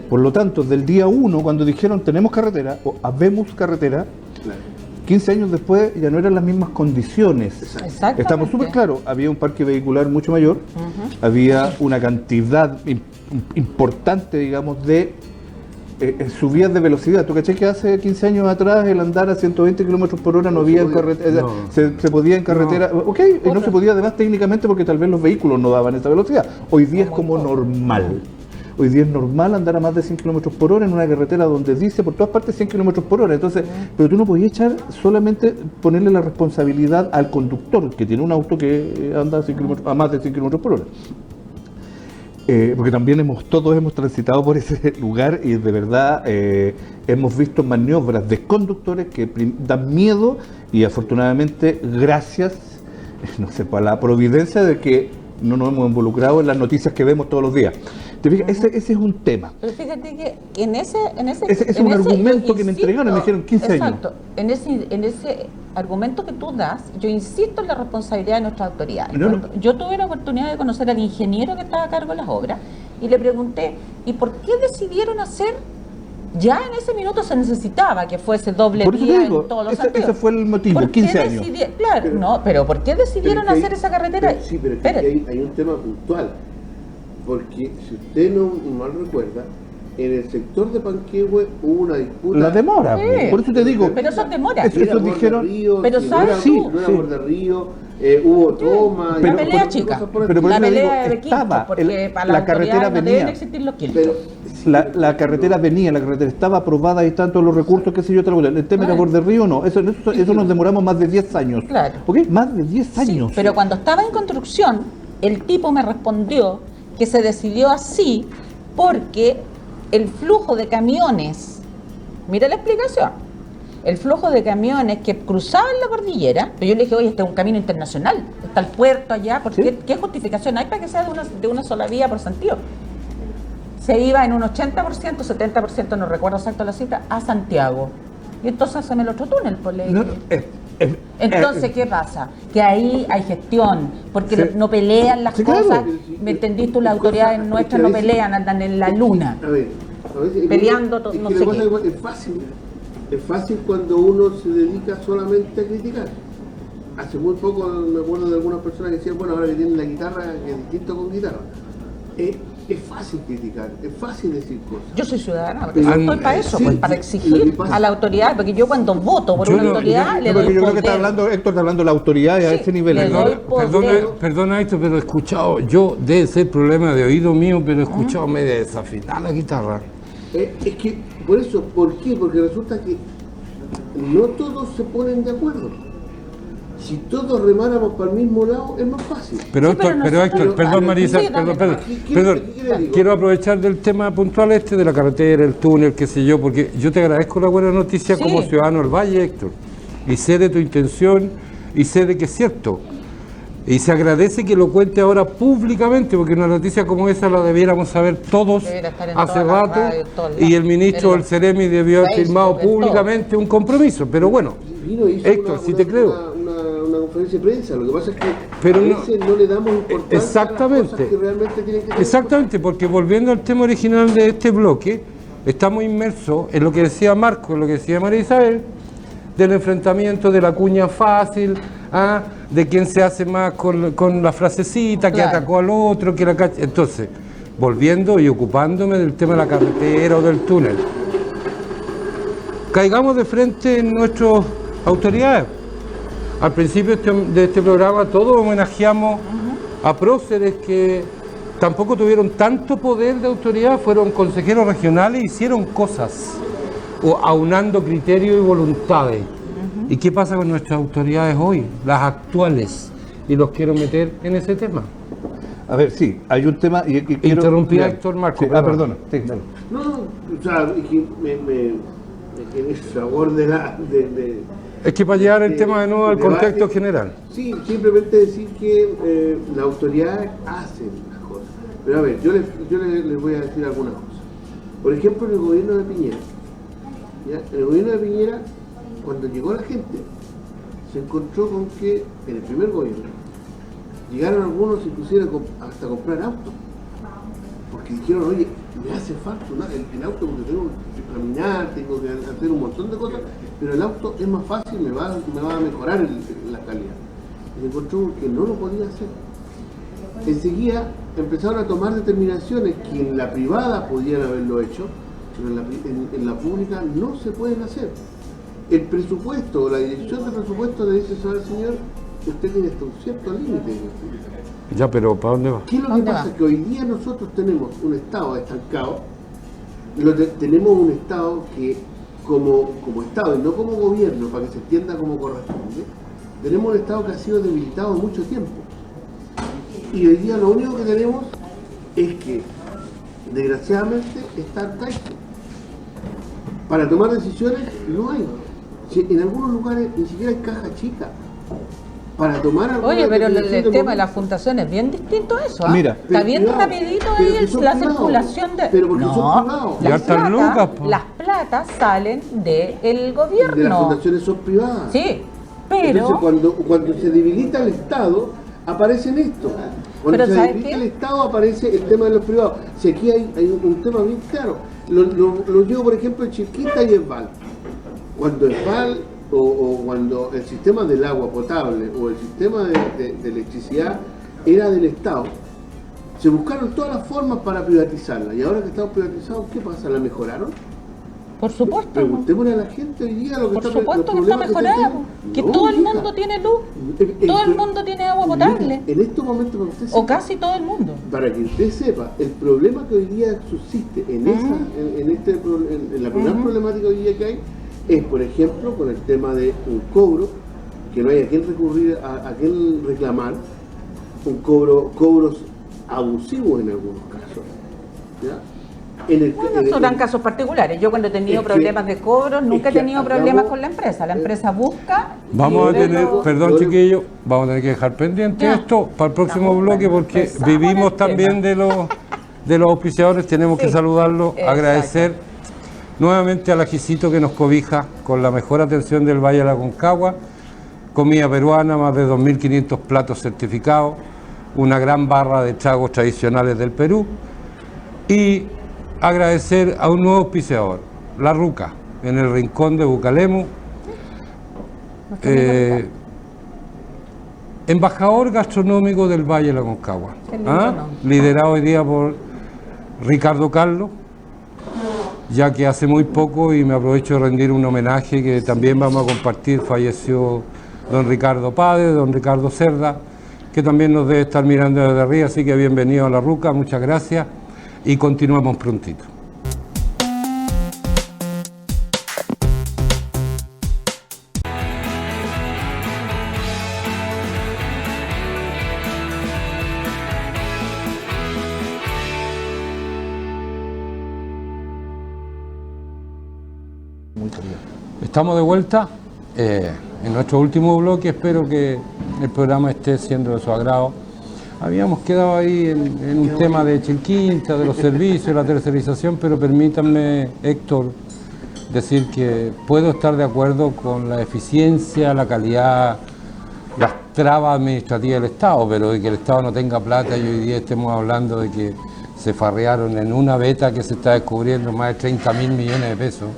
Por lo tanto, del día 1, cuando dijeron tenemos carretera o habemos carretera, 15 años después ya no eran las mismas condiciones. Exactamente. Estamos súper claros, había un parque vehicular mucho mayor, había una cantidad importante, digamos, de subidas de velocidad. ¿Tú caché que hace 15 años atrás el andar a 120 kilómetros por hora no había en carretera? No. Se podía en carretera, y no se podía además técnicamente porque tal vez los vehículos no daban esa velocidad. Hoy día es como normal. Hoy día es normal andar a más de 100 kilómetros por hora en una carretera donde dice por todas partes 100 kilómetros por hora. Entonces, pero tú no podías echar solamente ponerle la responsabilidad al conductor que tiene un auto que anda a más de 100 kilómetros por hora. Porque también todos hemos transitado por ese lugar y de verdad hemos visto maniobras de conductores que dan miedo y afortunadamente gracias, no sé, a la providencia de que no nos hemos involucrado en las noticias que vemos todos los días. ¿Te fijas? Ese es un tema. Pero fíjate que ese es un argumento que me entregaron y me dijeron 15 años. Exacto. En ese argumento que tú das, yo insisto en la responsabilidad de nuestras autoridades. Yo tuve la oportunidad de conocer al ingeniero que estaba a cargo de las obras y le pregunté, ¿y por qué decidieron hacer? Ya en ese minuto se necesitaba que fuese doble vía en todos los sentidos. Ese fue el motivo, 15 años. Claro, pero ¿por qué decidieron hacer esa carretera? Sí, pero es que hay un tema puntual. Porque si usted no mal recuerda, en el sector de Panquehue hubo una disputa. La demora, por eso te digo. Pero eso demora. Eso dijeron. Pero sabes tú. No era Borde Río, hubo toma. La pelea chica. Pero por la eso te digo, pelea de quinto, porque para la carretera venía. No deben existir los quintos. La carretera venía, la carretera estaba aprobada, ahí están todos los recursos, qué sé yo, el tema era Borde Río, no, eso nos demoramos más de 10 años. Claro. ¿Ok? Más de 10 años. Sí, pero cuando estaba en construcción, el tipo me respondió que se decidió así porque el flujo de camiones, mira la explicación, el flujo de camiones que cruzaban la cordillera, pero yo le dije, oye, este es un camino internacional, está el puerto allá, ¿qué justificación hay para que sea de una sola vía por sentido? Se iba en un 80%, 70%, no recuerdo exacto la cifra, a Santiago. Y entonces haceme el otro túnel, por ley. Entonces, ¿qué pasa? Que ahí hay gestión, porque no pelean las cosas. Claro. ¿Me entendís tú? Las autoridades nuestras no pelean, andan en la luna. A veces, peleando, no sé qué. Es fácil cuando uno se dedica solamente a criticar. Hace muy poco me acuerdo de algunas personas que decían, bueno, ahora que tienen la guitarra, que es distinto con guitarra. Es fácil criticar, es fácil decir cosas. Yo soy ciudadana, porque estoy para eso, pues, para exigir a la autoridad, porque yo cuando voto por una autoridad le doy poder. Yo creo que Héctor está hablando de la autoridad a ese nivel. Perdona esto, pero he escuchado, yo debe ser problema de oído mío, pero he escuchado media desafinada la guitarra. Es que, por eso, ¿por qué? Porque resulta que no todos se ponen de acuerdo. Si todos remáramos para el mismo lado, es más fácil. Pero Héctor, perdón Marisa, perdón. Quiero aprovechar del tema puntual de la carretera, el túnel, qué sé yo, porque yo te agradezco la buena noticia como ciudadano del Valle, Héctor. Y sé de tu intención y sé de que es cierto. Y se agradece que lo cuente ahora públicamente, porque una noticia como esa la debiéramos saber todos hace rato, y el ministro del Ceremi debió haber firmado públicamente un compromiso. Pero bueno, Héctor, si te creo. Una conferencia de prensa, lo que pasa es que pero a veces no le damos importancia exactamente, a las cosas que realmente tienen que tener. Exactamente, porque volviendo al tema original de este bloque, estamos inmersos en lo que decía Marco, en lo que decía María Isabel, del enfrentamiento de la cuña fácil, de quién se hace más con la frasecita, que atacó al otro, que la cacha. Entonces, volviendo y ocupándome del tema de la carretera o del túnel. Caigamos de frente en nuestras autoridades. Al principio de este programa todos homenajeamos a próceres que tampoco tuvieron tanto poder de autoridad, fueron consejeros regionales e hicieron cosas, o aunando criterios y voluntades. ¿Y qué pasa con nuestras autoridades hoy, las actuales? Y los quiero meter en ese tema. A ver, sí, hay un tema... y quiero... Interrumpí a Héctor Marco. Sí, perdona. Sí, dale. No, o sea, es que me sabor de la... Es que para llevar el tema de nuevo al debate, contexto general. Sí, simplemente decir que las autoridades hacen las cosas. Pero a ver, yo les voy a decir algunas cosas. Por ejemplo, en el gobierno de Piñera. ¿Ya? En el gobierno de Piñera, cuando llegó la gente, se encontró con que en el primer gobierno llegaron algunos inclusive hasta comprar autos. Porque dijeron, oye, me hace falta el auto porque tengo que caminar, tengo que hacer un montón de cosas, pero el auto es más fácil, me va a mejorar la calidad. Y se encontró que no lo podía hacer. Enseguida empezaron a tomar determinaciones que en la privada podían haberlo hecho, pero en la pública no se pueden hacer. El presupuesto o la dirección de presupuesto le dice al señor, usted tiene hasta un cierto límite. Ya, pero ¿para dónde va? ¿Qué es lo que pasa? Que hoy día nosotros tenemos un Estado estancado, tenemos un Estado que como Estado y no como gobierno, para que se entienda como corresponde, tenemos un Estado que ha sido debilitado mucho tiempo. Y hoy día lo único que tenemos es que, desgraciadamente, está arcaico. Para tomar decisiones no hay. En algunos lugares ni siquiera hay caja chica. Para tomar alguna Oye, pero el decisión tema de la fundación es bien distinto a eso, ¿ah? Mira, Está bien privado, rapidito pero ahí que son la privados, circulación de... pero porque son privados. Y hartas lucas, po. Las platas salen del de las gobierno. fundaciones son privadas. Sí, pero... Entonces cuando se debilita el Estado, aparece en esto. Cuando Pero se ¿sabes debilita qué? el Estado, aparece el tema de los privados. Si aquí hay un tema bien claro. Lo llevo, por ejemplo, en Chiquita y Esval. Cuando Esval o cuando el sistema del agua potable o el sistema de electricidad era del Estado, se buscaron todas las formas para privatizarla. Y ahora que estamos privatizados, ¿qué pasa? ¿La mejoraron? Por supuesto. Preguntémosle a la gente hoy día lo que Por está supuesto los que está problemas mejorado. están Que teniendo. todo el hija. mundo tiene luz. Todo el mundo tiene agua potable. En estos momentos, para que usted O sepa, casi todo el mundo. para que usted sepa, el problema que hoy día subsiste en la primera problemática hoy día que hay es, por ejemplo, con el tema de un cobro, que no hay a quién recurrir, a quién reclamar, cobros abusivos en algunos casos. ¿Ya? Bueno, son casos particulares. Yo cuando he tenido problemas de cobros, nunca he tenido problemas con la empresa. La empresa busca... Vamos a y tener, luego- perdón chiquillos, vamos a tener que dejar pendiente Ya. esto para el próximo Estamos, bloque bueno, porque empezamos vivimos el también tema. de los auspiciadores, tenemos que Sí, saludarlos, exacto. agradecer nuevamente a la Ajicito que nos cobija con la mejor atención del Valle de la Aconcagua, comida peruana, más de 2.500 platos certificados, una gran barra de tragos tradicionales del Perú y agradecer a un nuevo auspiciador, La Ruca, en el rincón de Bucalemu. Embajador gastronómico del Valle de la Aconcagua, Qué lindo nombre. liderado hoy día por Ricardo Carlos, ya que hace muy poco, y me aprovecho de rendir un homenaje que también vamos a compartir, falleció don Ricardo Pade, don Ricardo Cerda, que también nos debe estar mirando desde arriba, así que bienvenido a La Ruca, muchas gracias y continuamos prontito. Estamos de vuelta en nuestro último bloque, espero que el programa esté siendo de su agrado. Habíamos quedado ahí en un tema de Chilquinta, de los servicios, la tercerización, pero permítanme, Héctor, decir que puedo estar de acuerdo con la eficiencia, la calidad, las trabas administrativas del Estado, pero de que el Estado no tenga plata y hoy día estemos hablando de que se farrearon en una beta que se está descubriendo más de 30.000 millones de pesos.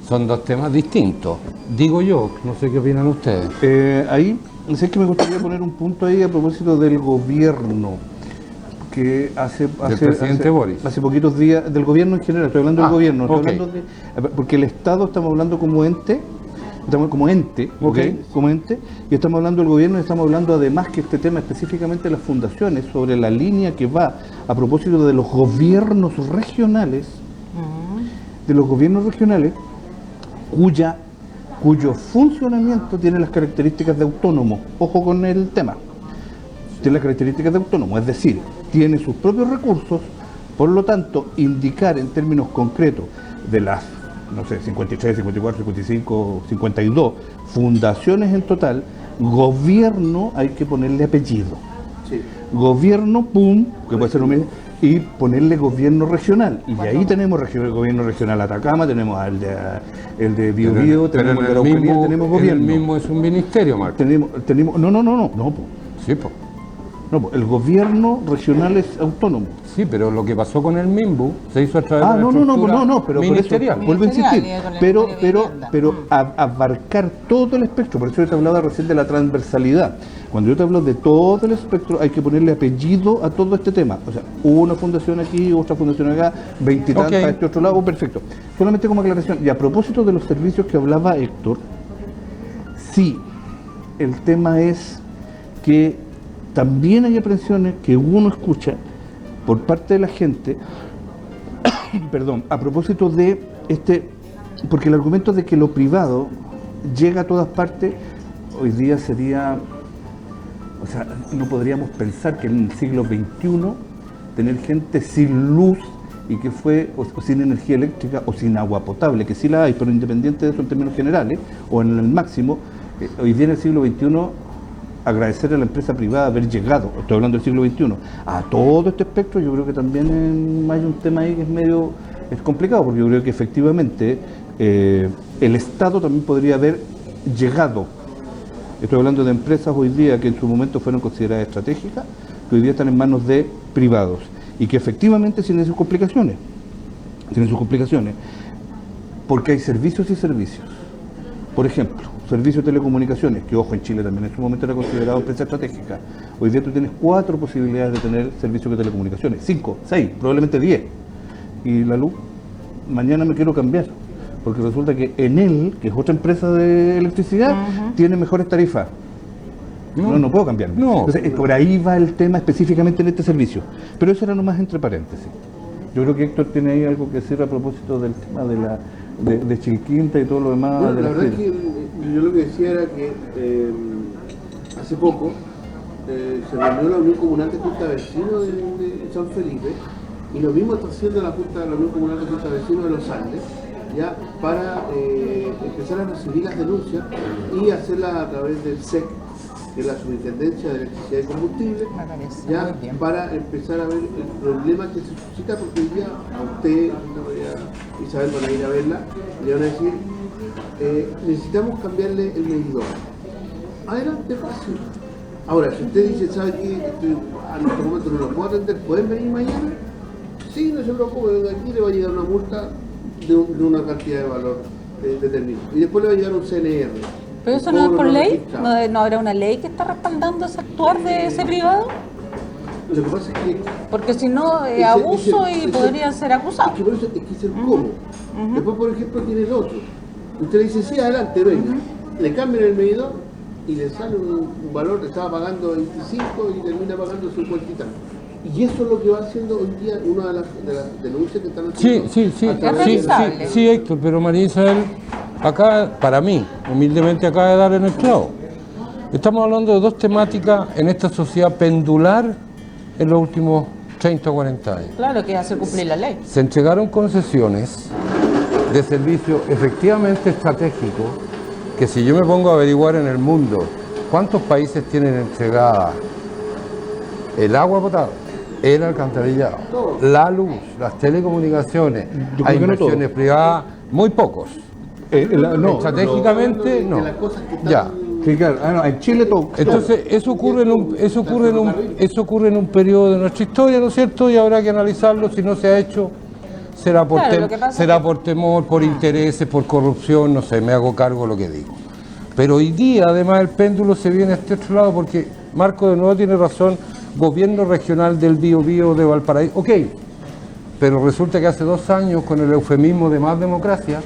Son dos temas distintos, digo yo, no sé qué opinan ustedes. Ahí, sé que me gustaría poner un punto ahí a propósito del gobierno. que hace presidente Boris. Hace poquitos días, del gobierno en general, estoy hablando del gobierno, estoy ok. hablando porque el Estado estamos hablando como ente, como ente, Ok. como ente, y estamos hablando del gobierno y estamos hablando además que este tema específicamente de las fundaciones, sobre la línea que va a propósito de los gobiernos regionales, cuyo funcionamiento tiene las características de autónomo. Ojo con el tema. Tiene las características de autónomo, es decir, tiene sus propios recursos, por lo tanto, indicar en términos concretos de las, no sé, 53, 54, 55, 52 fundaciones en total, gobierno hay que ponerle apellido. Sí. Gobierno, pum, que puede ser lo mismo, y ponerle gobierno regional. Y ahí tenemos gobierno regional Atacama, tenemos el de Biobío, Pero tenemos el de en la el Araucanía, mismo, tenemos en el gobierno. mismo es un ministerio, Marco. Tenemos, no, po. Sí, pues. No, po, el gobierno regional es autónomo. Sí, pero lo que pasó con el MIMBU se hizo a través de la No, estructura pero ministerial. por eso, vuelvo a insistir, Ministerial, con el Ministerio de Vivienda. abarcar todo el espectro, por eso yo te hablaba recién de la transversalidad. Cuando yo te hablo de todo el espectro, hay que ponerle apellido a todo este tema. O sea, una fundación aquí, otra fundación acá, 20 y tantas Ok. a este otro lado, perfecto. Solamente como aclaración, y a propósito de los servicios que hablaba Héctor, sí, el tema es que también hay aprensiones que uno escucha por parte de la gente, perdón, a propósito de porque el argumento de que lo privado llega a todas partes, hoy día sería, o sea, no podríamos pensar que en el siglo XXI tener gente sin luz y que fue o sin energía eléctrica o sin agua potable, que sí la hay, pero independiente de eso en términos generales o en el máximo, hoy día en el siglo XXI agradecer a la empresa privada haber llegado, estoy hablando del siglo XXI, a todo este espectro. Yo creo que también hay un tema ahí que es complicado, porque yo creo que efectivamente el Estado también podría haber llegado. Estoy hablando de empresas hoy día que en su momento fueron consideradas estratégicas, que hoy día están en manos de privados, y que efectivamente tienen sus complicaciones, porque hay servicios y servicios. Por ejemplo, servicio de telecomunicaciones, que ojo, en Chile también en su momento era considerado empresa estratégica. Hoy día tú tienes 4 posibilidades de tener servicios de telecomunicaciones, 5, 6, probablemente 10. Y la luz, mañana me quiero cambiar, porque resulta que Enel, que es otra empresa de electricidad, tiene mejores tarifas. No puedo cambiar. No. Entonces, por ahí va el tema específicamente en este servicio. Pero eso era nomás entre paréntesis. Yo creo que Héctor tiene ahí algo que decir a propósito del tema de Chilquinta y todo lo demás. Bueno, de la verdad es feria. que yo lo que decía era que hace poco se reunió la Unión Comunal de Junta de Vecinos de San Felipe, y lo mismo está haciendo la Unión Comunal de Junta de Vecinos de Los Andes, ya para empezar a recibir las denuncias y hacerlas a través del SEC, que es la Superintendencia de Electricidad y Combustible, Me parece ya muy bien. para empezar a ver el problema que se suscita, porque hoy día a usted, a María Isabel, van a ir a verla, le van a decir, necesitamos cambiarle el medidor. Adelante, fácil. Ahora, si usted dice, ¿sabe qué? En este momento no lo puedo atender, ¿pueden venir mañana? Sí, no se preocupe, venga aquí, le va a llegar una multa de una cantidad de valor determinado. Y después le va a llegar un CNR. Pero eso Un no es cobro por no ley, registrado. no habrá una ley que está respaldando ese actuar de ese privado, Lo que pasa es que porque si no es Ese- abuso ese- y ese- podrían ser es acusados. que por eso es que es el cómo. Después, por ejemplo, tiene el otro. Usted le dice, sí, adelante, venga. Le cambian el medidor y le sale un valor que estaba pagando 25 y termina pagando 50 y tanto. Y eso es lo que va haciendo hoy día una de las denuncias que están Sí, haciendo. a través de la- revisable. sí, Héctor, pero María Isabel, acá, para mí, humildemente acaba de dar en el clavo. Estamos hablando de dos temáticas en esta sociedad pendular en los últimos 30 o 40 años. Claro que hace cumplir la ley. Se entregaron concesiones de servicios efectivamente estratégicos, que si yo me pongo a averiguar en el mundo cuántos países tienen entregada el agua potable, el alcantarillado, la luz, las telecomunicaciones, Yo a creo que no inversiones privadas, muy pocos. No, Estratégicamente, de no. las cosas que están- Ya. sí, claro. No, en Chile todo. Entonces, eso ocurre en un periodo de nuestra historia, ¿no es cierto? Y habrá que analizarlo. Si no se ha hecho, será por, Claro, lo que pasa será es que- por temor, por intereses, por corrupción, no sé, me hago cargo de lo que digo. Pero hoy día, además, el péndulo se viene a este otro lado, porque Marco de nuevo tiene razón. gobierno regional del Biobío de Valparaíso. Ok, pero resulta que hace 2 años, con el eufemismo de más democracia,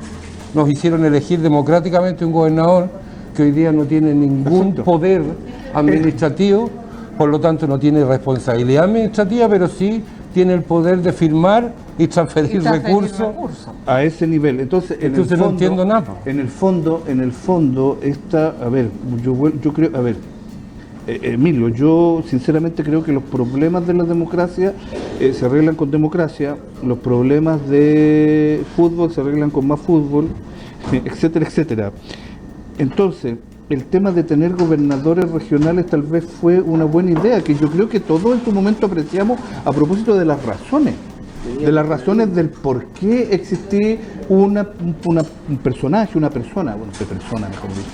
nos hicieron elegir democráticamente un gobernador que hoy día no tiene ningún Perfecto. poder administrativo, por lo tanto no tiene responsabilidad administrativa, pero sí tiene el poder de firmar y transferir recursos. A ese nivel. Entonces No entiendo nada. En el fondo está, a ver, yo creo, a ver, Emilio, yo sinceramente creo que los problemas de la democracia se arreglan con democracia, los problemas de fútbol se arreglan con más fútbol, etcétera, etcétera. Entonces, el tema de tener gobernadores regionales tal vez fue una buena idea, que yo creo que todos en su momento apreciamos a propósito de las razones. De las razones del por qué existía un personaje, una persona, mejor dicho,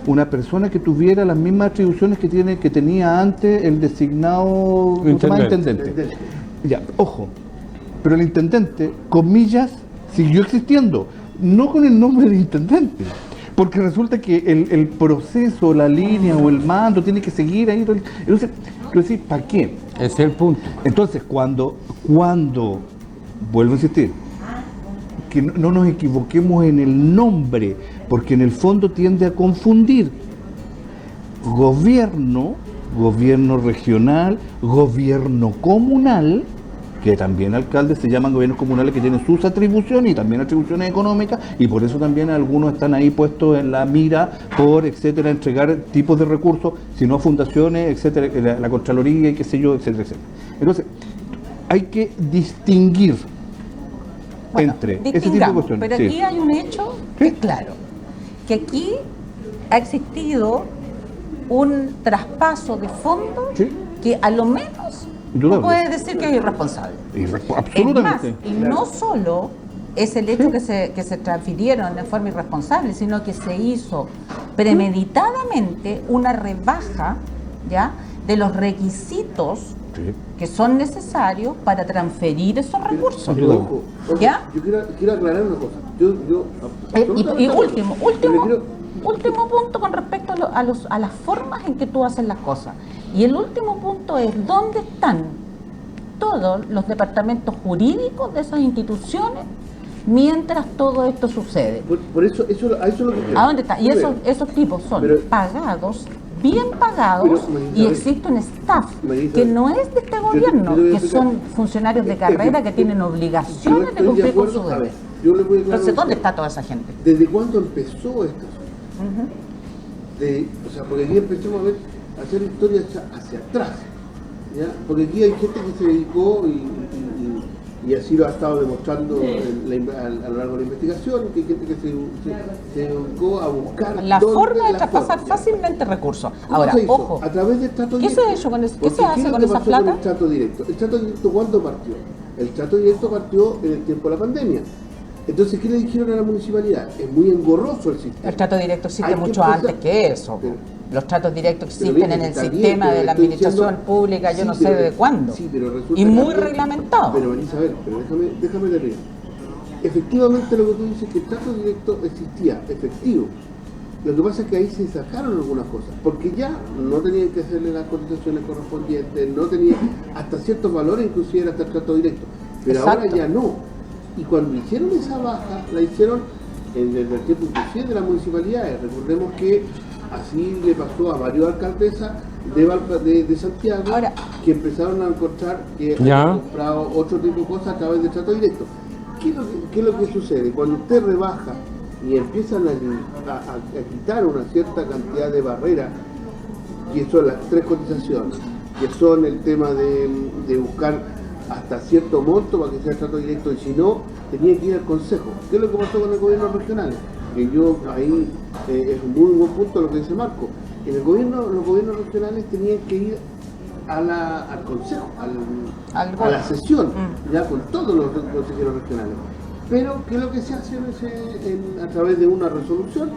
una persona que tuviera las mismas atribuciones que tenía antes el designado intendente. Ya, ojo, pero el intendente, comillas, siguió existiendo, no con el nombre de intendente, porque resulta que el proceso, la línea o el mando tiene que seguir ahí. Entonces, quiero decir, ¿para qué? Ese es el punto. Entonces, cuando vuelvo a insistir, que no nos equivoquemos en el nombre, porque en el fondo tiende a confundir gobierno regional, gobierno comunal, que también alcaldes se llaman gobiernos comunales que tienen sus atribuciones y también atribuciones económicas, y por eso también algunos están ahí puestos en la mira por, etcétera, entregar tipos de recursos, sino fundaciones, etcétera, la Contraloría y qué sé yo, etcétera, etcétera. Entonces, hay que distinguir entre ese tipo de cuestiones. Pero aquí hay un hecho que es claro, que aquí ha existido un traspaso de fondos que a lo menos no puede decir que es irresponsable. Absolutamente. Es más, y no solo es el hecho que se transfirieron de forma irresponsable, sino que se hizo premeditadamente una rebaja, ¿ya?, de los requisitos que son necesarios para transferir esos recursos. Pero, ojo, ¿ya? Yo quiero aclarar una cosa. Y último punto con respecto a las formas en que tú haces las cosas. Y el último punto es dónde están todos los departamentos jurídicos de esas instituciones mientras todo esto sucede. Por eso, a eso es lo que quiero. ¿A dónde está? Y esos tipos son pagados, bien pagados, y existe un staff que no es de este gobierno, que son funcionarios de carrera que tienen obligaciones de cumplir con su deber. Entonces, ¿dónde está toda esa gente? ¿Desde cuándo empezó esto? Porque aquí empezamos a hacer historia hacia atrás, ¿ya? Porque aquí hay gente que se dedicó y así lo ha estado demostrando a lo largo de la investigación, que hay gente que se dedicó a buscar la forma de traspasar fácilmente recursos. Ahora, ojo, a través del trato ¿qué directo. se hace con esa plata? El trato directo. ¿El trato directo cuándo partió? El trato directo partió en el tiempo de la pandemia. Entonces, ¿qué le dijeron a la municipalidad? Es muy engorroso el sistema. El trato directo existe mucho antes que eso. Los tratos directos existen en el sistema de la administración pública, yo no sé de cuándo. Y muy reglamentado. Pero Isabel, déjame terminar. Efectivamente lo que tú dices es que el trato directo existía, efectivo. Lo que pasa es que ahí se sacaron algunas cosas, porque ya no tenían que hacerle las cotizaciones correspondientes, no tenían hasta ciertos valores, inclusive hasta el trato directo. Pero ahora ya no. Y cuando hicieron esa baja, la hicieron en el tiempo inclusive de las municipalidades. Recordemos que así le pasó a varios alcaldesas de Santiago, ahora, que empezaron a encontrar que habían comprado otro tipo de cosas a través del trato directo. ¿Qué es lo que sucede? Cuando usted rebaja y empiezan a quitar una cierta cantidad de barreras, que son las 3 cotizaciones, que son el tema de buscar hasta cierto monto para que sea el trato directo, y si no, tenía que ir al consejo. ¿Qué es lo que pasó con el gobierno regional? Que yo ahí es un muy buen punto lo que dice Marco. En el gobierno, los gobiernos regionales tenían que ir al consejo, a la sesión, ya con todos los consejeros regionales. Pero ¿qué es lo que se hace a través de una resolución?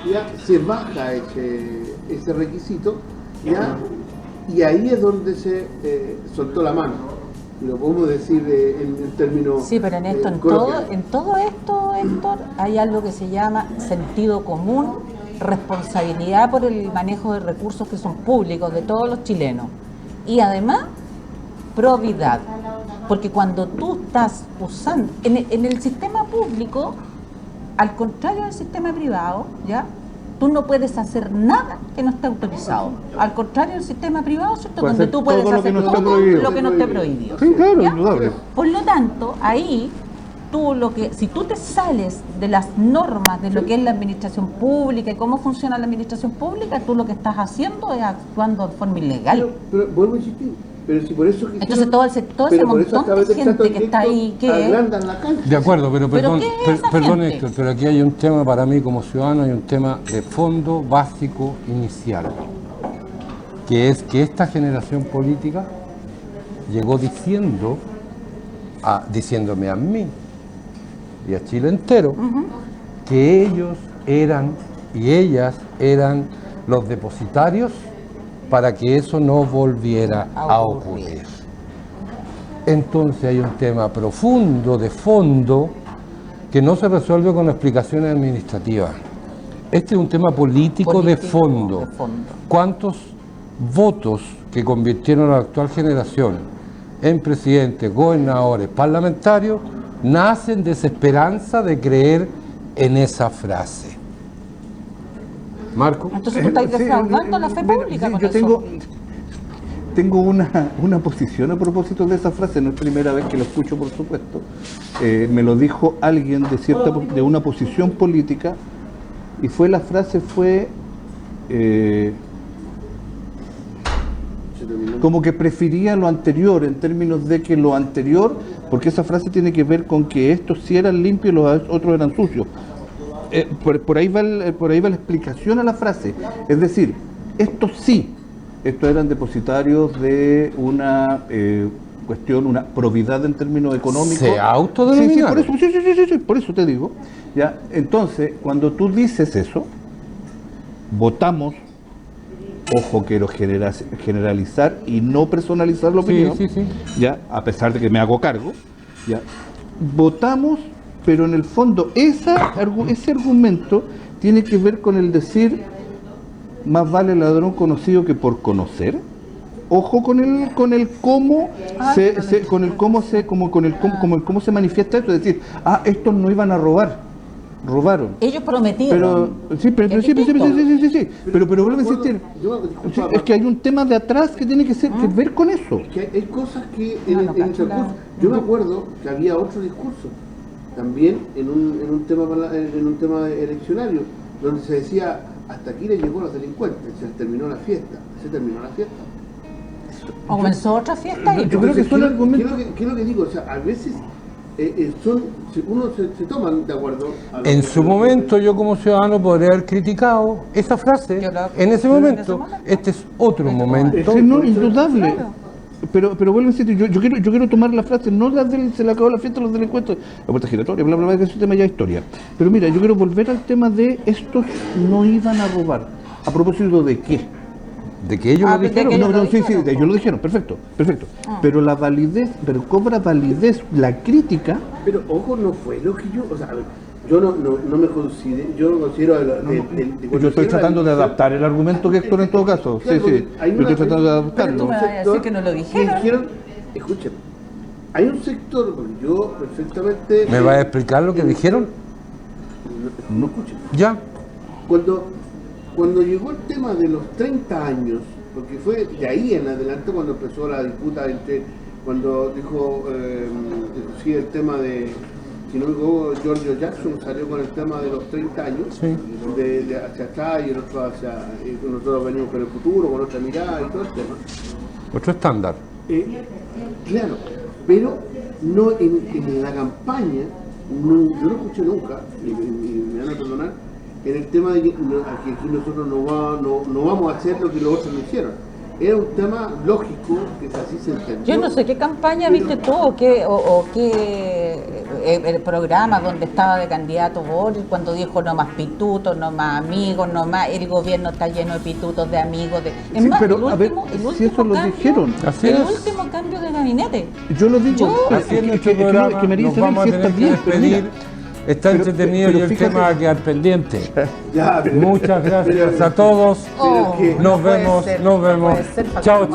Ya se baja ese requisito, ya, y ahí es donde se soltó la mano. Lo podemos decir en términos... Sí, pero en todo esto, Héctor, hay algo que se llama sentido común, responsabilidad por el manejo de recursos que son públicos de todos los chilenos. Y además probidad. Porque cuando tú estás usando, en el sistema público, al contrario del sistema privado, ¿ya? Tú no puedes hacer nada que no esté autorizado. Al contrario del sistema privado, ¿cierto? Puede Donde hacer tú puedes todo lo hacer que no esté todo prohibido. lo que no esté prohibido. Sí, claro, ¿ya? indudable. Por lo tanto, ahí si tú te sales de las normas de lo que es la administración pública y cómo funciona la administración pública, tú lo que estás haciendo es actuando de forma ilegal. Pero vuelvo a insistir, pero si por eso quisieron, Entonces todo ese pero por montón eso a través de del gente trato que está ahí, directo que agrandan la cancha. De acuerdo, pero perdón, ¿qué es esa perdón gente? Héctor, pero aquí hay un tema para mí como ciudadano, hay un tema de fondo básico inicial, que es que esta generación política llegó diciéndome a mí y a Chile entero que ellos eran y ellas eran los depositarios para que eso no volviera a ocurrir. Entonces hay un tema profundo, de fondo, que no se resuelve con explicaciones administrativas. Este es un tema político de fondo. ¿Cuántos votos que convirtieron a la actual generación en presidentes, gobernadores, parlamentarios, nacen de esa esperanza de creer en esa frase? Marco. Entonces tú estás defraudando la fe pública con yo eso. tengo una posición a propósito de esa frase, no es primera vez que lo escucho, por supuesto. Me lo dijo alguien de una posición política, y la frase fue como que prefería lo anterior, en términos de que lo anterior, porque esa frase tiene que ver con que estos sí eran limpios y los otros eran sucios. Por ahí va la explicación a la frase. Es decir, estos eran depositarios de una cuestión, una probidad en términos económicos. ¿Se autodenominaron? Sí, por eso te digo. ¿Ya? Entonces, cuando tú dices eso, votamos, ojo, quiero generalizar y no personalizar la opinión, ¿ya? A pesar de que me hago cargo, ¿ya? Votamos, pero en el fondo ese argumento tiene que ver con el decir: más vale ladrón conocido que por conocer. Ojo con el cómo cómo se manifiesta esto, es decir, estos no iban a robaron. Ellos prometieron. Pero vuelvo a insistir. Es que hay un tema de atrás que tiene que ver con eso. Es que hay cosas que en el transcurso. Yo me acuerdo que había otro discurso también en un tema eleccionario, donde se decía: hasta aquí le llegó a los delincuentes, se terminó la fiesta. O comenzó otra fiesta y yo creo que son argumentos. ¿Qué es lo que digo? O sea, a veces uno se toman de acuerdo a lo En que su momento yo como ciudadano podría haber criticado esa frase en ese momento. Este es otro momento. Es indudable. Pero vuelvo a insistir, yo quiero tomar la frase, no la del se le acabó la fiesta a los delincuentes, la puerta giratoria, bla, bla, bla, que es un tema ya de historia. Pero mira, yo quiero volver al tema de estos no iban a robar. ¿A propósito de qué? ¿De que ellos lo dijeron? Ellos lo dijeron, perfecto. Pero la validez, cobra validez la crítica. Pero ojo, no fue lo que yo, o sea, a ver, yo no me considero, yo considero yo estoy tratando de adaptar el argumento que Héctor en todo caso. Claro, yo estoy tratando de adaptarlo. Pero tú me vas a decir que no lo dijeron. Escúchame, hay un sector, porque yo perfectamente... ¿Me va a explicar lo que dijeron? No escuché. Ya. Cuando llegó el tema de los 30 años, porque fue de ahí en adelante cuando empezó la disputa cuando dijo, sí, el tema de, si no me equivoco, George Jackson salió con el tema de los 30 años, de hacia atrás y el otro nosotros venimos con el futuro, con otra mirada y todo el tema. Otro estándar. Claro, pero no en la campaña, yo no escuché nunca, y me van a perdonar, en el tema de que aquí nosotros no vamos a hacer lo que los otros no hicieron. Era un tema lógico, que así se entendió. Yo no sé qué campaña viste tú o qué el programa donde estaba de candidato Boris cuando dijo no más pitutos, no más amigos, no más, el gobierno está lleno de pitutos, de amigos. Es más, pero el último si eso lo dijeron. Último cambio de gabinete. Yo lo digo. Así es nuestro programa, nos vamos a tener que despedir. Está entretenido y el tema va a quedar pendiente. Muchas gracias a todos. Nos vemos. Chao.